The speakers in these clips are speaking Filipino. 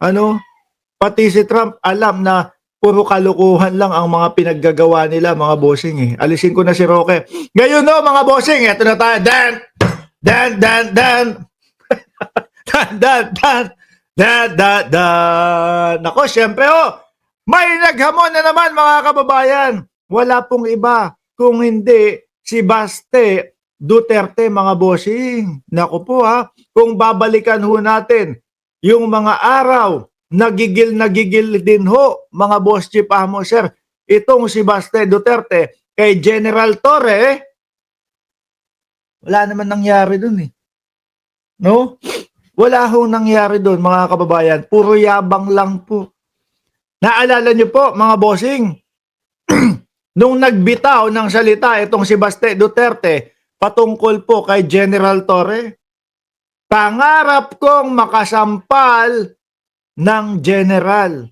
Ano? Pati si Trump alam na puro kalokohan lang ang mga pinaggagawa nila, mga bossing eh. Alisin ko na si Roque. Ngayon no, mga bossing, eto na tayo. Dan! Dan! Dan! Dan! Dan! Dan! Dan! Dan! Dan! Dan! Nako, syempre may naghamon na naman mga kababayan. Wala pong iba kung hindi si Baste Duterte, mga bossing. Nako po kung babalikan ho natin yung mga araw, nagigil din ho, mga boss chief amo sir, itong si Baste Duterte kay General Torre, wala naman nangyari dun eh. No? Wala ho nangyari dun, mga kababayan. Puro yabang lang po. Naalala nyo po, mga bossing, nung nagbitaw ng salita itong si Baste Duterte patungkol po kay General Torre, pangarap kong makasampal ng general,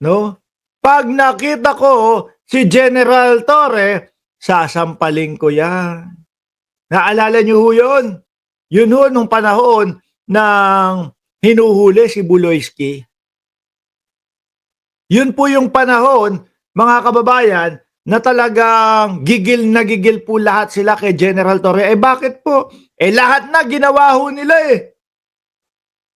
no? Pag nakita ko si General Torre, sasampalin ko yan. Naalala niyo ho yun? Yun ho nung panahon ng hinuhuli si Buloyski. Yun po yung panahon, mga kababayan, na talagang gigil na gigil po lahat sila kay General Torre. Bakit po? Lahat na ginawa ho nila eh.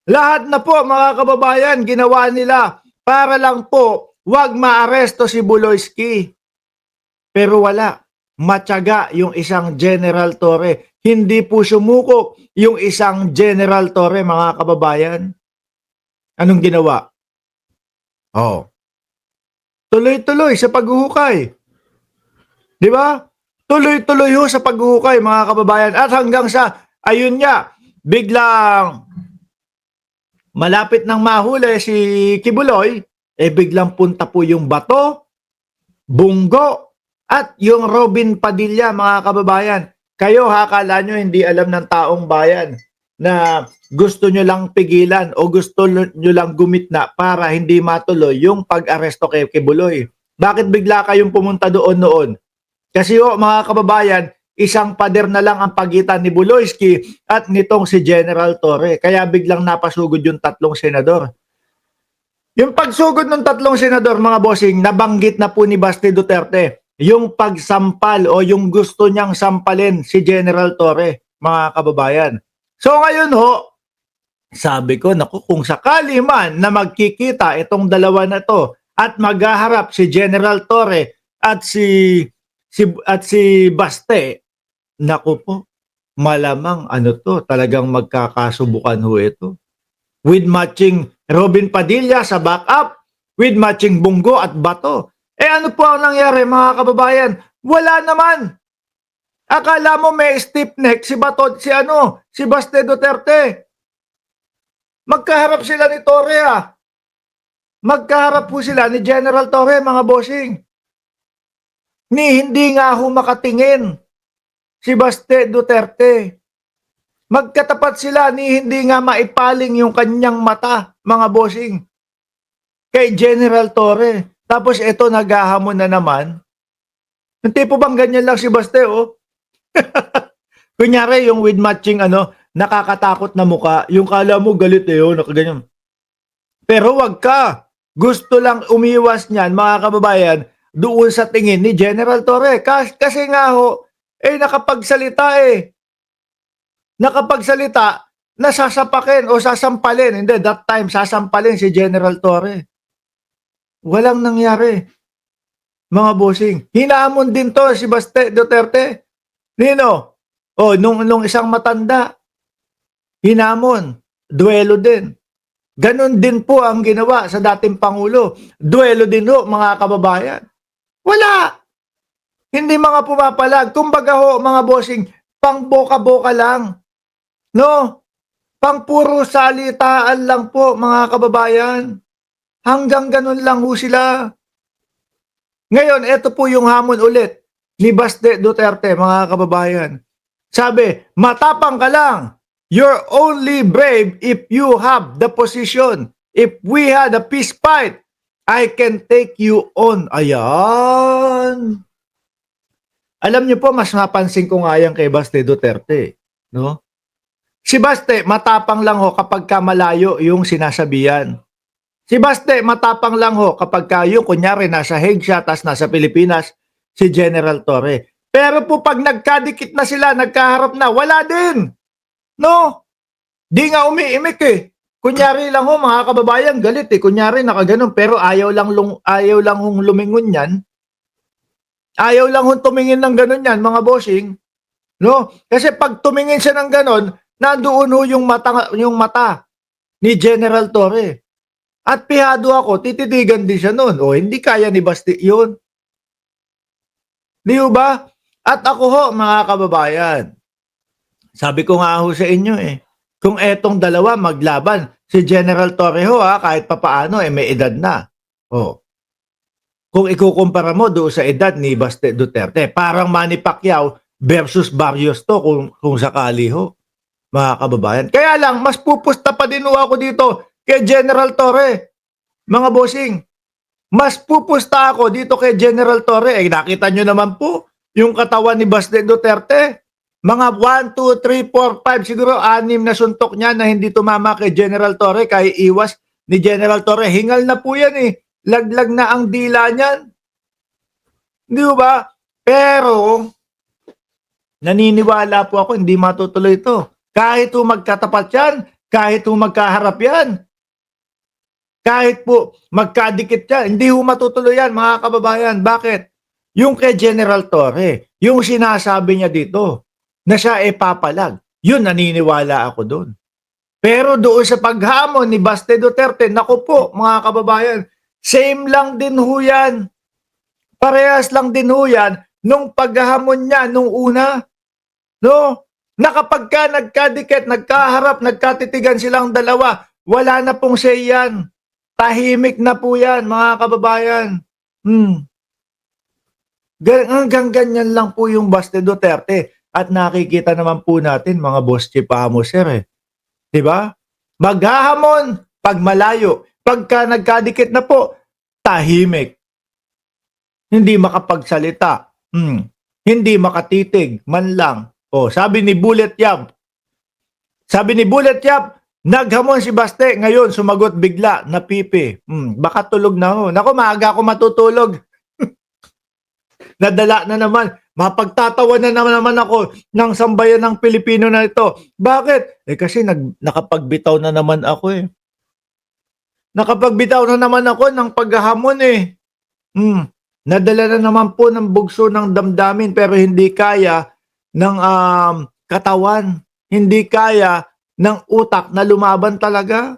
Lahat na po, mga kababayan, ginawa nila para lang po wag maaresto si Buloyski. Pero wala. Matyaga yung isang General Torre. Hindi po sumuko yung isang General Torre, mga kababayan. Anong ginawa? Tuloy-tuloy sa paghuhukay. Di ba? Tuloy-tuloy ho sa paghuhukay, mga kababayan. At hanggang sa, ayun nga, biglang malapit nang mahuli si Kibuloy, biglang punta po yung bato, bunggo, at yung Robin Padilla, mga kababayan. Kayo akala nyo hindi alam ng taong bayan na gusto nyo lang pigilan o gusto nyo lang gumitna para hindi matuloy yung pag-aresto kay Kibuloy. Bakit bigla kayong pumunta doon noon? Kasi mga kababayan, isang pader na lang ang pagitan ni Buloyski at nitong si General Torre. Kaya biglang napasugod yung tatlong senador. Yung pagsugod ng tatlong senador, mga bossing, nabanggit na po ni Baste Duterte yung pagsampal o yung gusto niyang sampalin si General Torre, mga kababayan. So ngayon sabi ko, naku, kung sakali man na magkikita itong dalawa na to at maghaharap si General Torre at si Baste, naku po, malamang talagang magkakasubukan ho ito. With matching Robin Padilla sa backup, with matching Bungo at Bato. Ano po ang nangyari, mga kababayan? Wala naman. Akala mo may stiff neck si Bato, si Baste Duterte. Magkaharap sila ni Torre Magkaharap po sila ni General Torre, mga bossing. Hindi nga ho makatingin si Baste Duterte. Magkatapat sila hindi nga maipaling yung kanyang mata, mga bossing, kay General Torre. Tapos ito naghahamon na naman. Hindi po bang ganyan lang si Baste Kunyari yung with matching nakakatakot na muka, yung kala mo galit nakaganyan. Pero wag ka. Gusto lang umiwas niyan, mga kababayan, doon sa tingin ni General Torre. Kasi nga nakapagsalita Nakapagsalita, nasasapakin o sasampalin. Hindi, that time, sasampalin si General Torre. Walang nangyari. Mga bossing. Hinamon din to si Baste Duterte. Nino? Nung isang matanda. Hinamon. Duelo din. Ganon din po ang ginawa sa dating Pangulo. Duelo din mga kababayan. Wala. Hindi mga pumapalag. Kumbaga mga bossing, pang boka-boka lang. No? Pang puro salitaan lang po, mga kababayan. Hanggang ganun lang sila. Ngayon, ito po yung hamon ulit ni Baste Duterte, mga kababayan. Sabi, matapang ka lang. You're only brave if you have the position. If we had a peace fight, I can take you on. Ayan. Alam niyo po, mas napansin ko nga yan kay Baste Duterte. No? Si Baste, matapang lang kapag malayo yung sinasabihan. Si Baste, matapang lang ho kapag yung kunyari nasa Hague siya, tas nasa Pilipinas, si General Torre. Pero po pag nagkadikit na sila, nagkaharap na, wala din. No? Di nga umiimik eh. Kunyari lang ho, mga kababayan, galit eh. Kunyari nakaganon, pero ayaw lang hong lumingon yan. Ayaw lang hong tumingin ng ganon yan, mga bossing. No? Kasi pag tumingin siya ng ganon, nandoon ho yung mata ni General Torre. At pihado ako, tititigan din siya noon. O, hindi kaya ni Basti yun. Di ba? At ako ho, mga kababayan, sabi ko nga ho sa inyo eh, kung etong dalawa maglaban, si General Torre ho kahit papaano may edad na. O, kung ikukumpara mo doon sa edad ni Baste Duterte, parang Manny Pacquiao versus Barrios to kung sakali ho, mga kababayan. Kaya lang, mas pupusta pa din ho ako dito kay General Torre, mga bossing. Mas pupusta ako dito kay General Torre. Nakita nyo naman po yung katawan ni Baste Duterte. Mga 1, 2, 3, 4, 5, siguro 6 na suntok niya na hindi tumama kay General Torre, kaya iwas ni General Torre. Hingal na po yan eh. Laglag na ang dila niyan. Di ba? Pero, naniniwala po ako, hindi matutuloy ito. Kahit po magkatapat yan, kahit po magkaharap yan, kahit po magkadikit yan, hindi po matutuloy yan, mga kababayan. Bakit? Yung kay General Torre, yung sinasabi niya dito, na siya papalag, yun naniniwala ako doon. Pero doon sa paghamon ni Baste Duterte, naku po, mga kababayan, same lang din ho yan. Parehas lang din ho yan nung paghamon niya nung una. No? Na kapag ka nagkadikit, nagkaharap, nagkatitigan silang dalawa, wala na pong say yan. Tahimik na po yan, mga kababayan. Hanggang ganyan lang po yung Baste Duterte. At nakikita naman po natin, mga boss chief sir eh. Diba? Maghahamon pag malayo. Pagka nagkadikit na po, tahimik. Hindi makapagsalita. Hindi makatitig man lang. Sabi ni Bullet Yap, naghamon si Baste, ngayon sumagot bigla, napipi. Baka tulog na ho. Naku, maaga ako matutulog. Nadala na naman. Mapagtatawa na naman ako ng sambayan ng Pilipino na ito. Bakit? Kasi nakapagbitaw na naman ako eh. Nakapagbitaw na naman ako ng paghahamon eh. Nadala na naman po ng bugso ng damdamin pero hindi kaya ng katawan. Hindi kaya ng utak na lumaban talaga.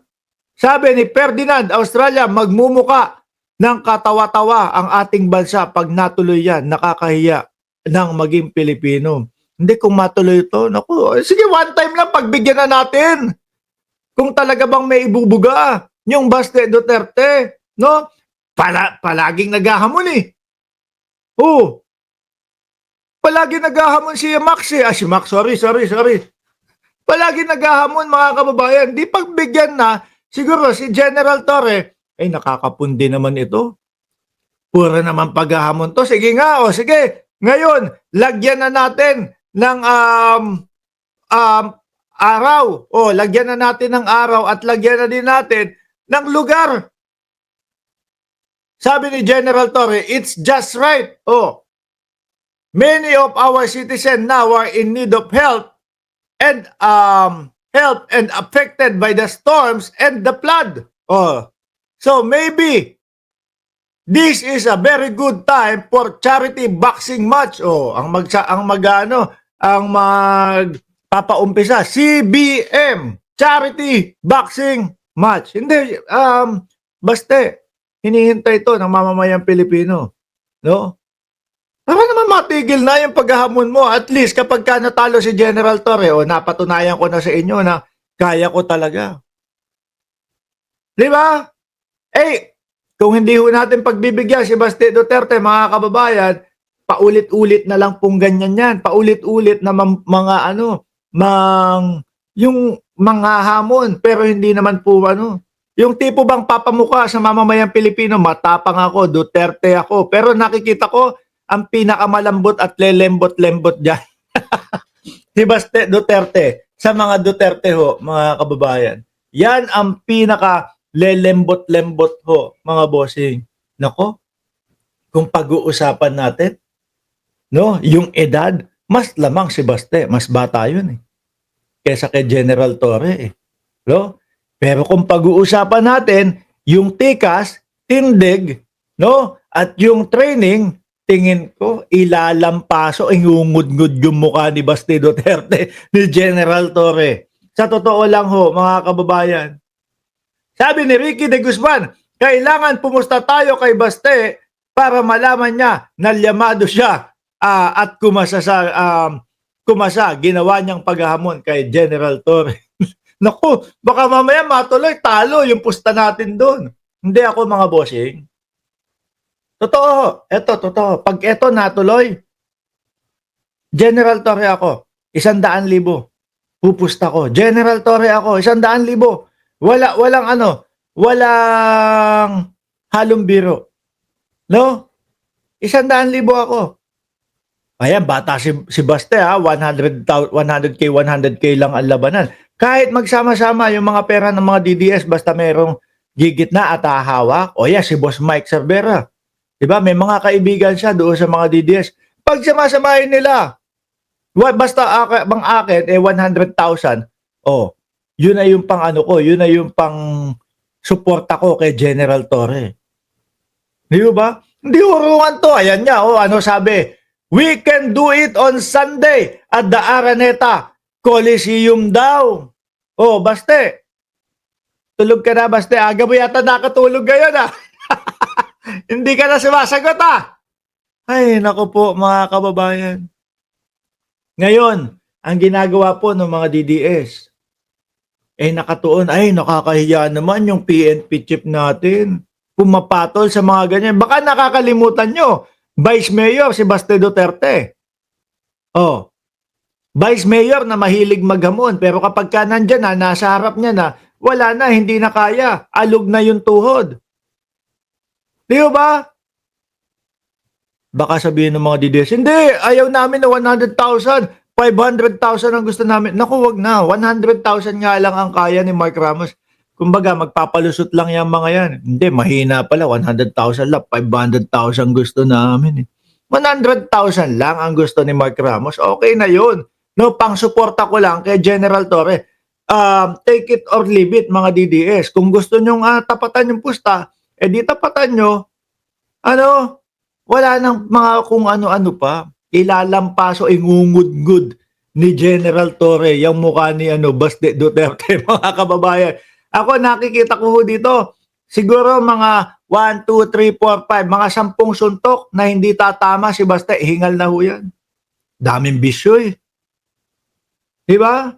Sabi ni Ferdinand, Australia, magmumuka ng katawa-tawa ang ating bansa pag natuloy yan. Nakakahiya ng maging Pilipino. Hindi, kung matuloy ito, naku, sige, one time lang, pagbigyan na natin. Kung talaga bang may ibubuga yung Baste Duterte, no? Palaging naghahamon eh. Palaging naghahamon si Max eh. Si Max, sorry. Palaging naghahamon, mga kababayan. Di pagbigyan na, siguro si General Torre, nakakapundi naman ito. Pura naman paghahamon to. Sige nga, sige. Ngayon, lagyan na natin ng araw. Lagyan na natin ng araw at lagyan na din natin ng lugar. Sabi ni General Torre, it's just right. Many of our citizens now are in need of help and affected by the storms and the flood. So maybe this is a very good time for charity boxing match. Ang magpapaumpisa, CBM, charity boxing match. Hindi, Baste, hinihintay ito ng mamamayang Pilipino. No? Para naman matigil na yung paghahamon mo. At least kapag ka natalo si General Torre, napatunayan ko na sa inyo na kaya ko talaga. Di ba? Kung hindi ho natin pagbibigyan si Baste Duterte, mga kababayan, paulit-ulit na lang pong ganyan yan. Paulit-ulit na yung mga hamon, pero hindi naman po yung tipo bang papamuka sa mamamayang Pilipino, matapang ako, Duterte ako. Pero nakikita ko, ang pinakamalambot at lelembot-lembot dyan. Si Baste Duterte. Sa mga Duterte ho, mga kababayan. Yan ang pinaka lelembot-lembot ho, mga bossing. Nako, kung pag-uusapan natin, no, yung edad, mas lamang si Baste, mas bata yun eh, kesa kay General Torre eh. No? Pero kung pag-uusapan natin, yung tikas, tindig, no? At yung training, tingin ko, ilalampaso, ingungud-ngud yung mukha ni Baste Duterte, ni General Torre. Sa totoo lang ho, mga kababayan, sabi ni Ricky de Guzman, kailangan pumusta tayo kay Baste para malaman niya na lyamado siya at kumasa ginawa niyang paghahamon kay General Torre. Naku, baka mamaya matuloy, talo yung pusta natin doon. Hindi ako mga bossing. Totoo, eto, totoo. Pag eto natuloy, General Torre ako, 100,000. Pupusta ko. General Torre ako, 100,000. Walang halong biro. No? 100,000 ako. Ayan, bata si Baste ha, 100K, 100K lang ang labanan. Kahit magsama-sama yung mga pera ng mga DDS, basta merong gigit na at hahawak. O yeah, si Boss Mike Cervera. Diba? May mga kaibigan siya doon sa mga DDS. Pag samasamahin nila, basta bang akin, 100,000. Oh, yun na yung pang ano ko, yun na yung pang suporta ko kay General Torre. Di ba? Hindi urungan to. Ayan niya, ano sabi? We can do it on Sunday at the Araneta Coliseum daw. Oh, Baste. Tulog ka na, Baste. Aga mo yata nakatulog ngayon, ah. Hindi ka na sumasagot, ah. Ay, naku po, mga kababayan. Ngayon, ang ginagawa po ng mga DDS, nakatuon, nakakahiya naman yung PNP chief natin. Pumapatol sa mga ganyan. Baka nakakalimutan nyo, Vice Mayor si Baste Duterte. Oh, Vice Mayor na mahilig maghamon, pero kapag ka nandyan na, nasa harap niya na, wala na, hindi na kaya. Alog na yung tuhod. Di ba? Baka sabihin ng mga DDS, hindi, ayaw namin na 100,000, 500,000 ang gusto namin. Naku, wag na, 100,000 nga lang ang kaya ni Mark Ramos. Kumbaga, magpapalusot lang yung mga yan. Hindi, mahina pala, 100,000 lang, 500,000 gusto namin. 100,000 lang ang gusto ni Mark Ramos, okay na yun. No, pang-suporta ko lang kay General Torre. Take it or leave it, mga DDS. Kung gusto nyong tapatan yung pusta, di tapatan nyo. Ano, wala nang mga kung ano-ano pa. Ilalampaso, ingungud-ngud ni General Torre, yung mukha ni Baste Duterte, mga kababayan. Ako nakikita ko dito, siguro mga 1, 2, 3, 4, 5, mga 10 suntok na hindi tatama si Baste, hingal na ho yan. Daming bisyo eh. Diba?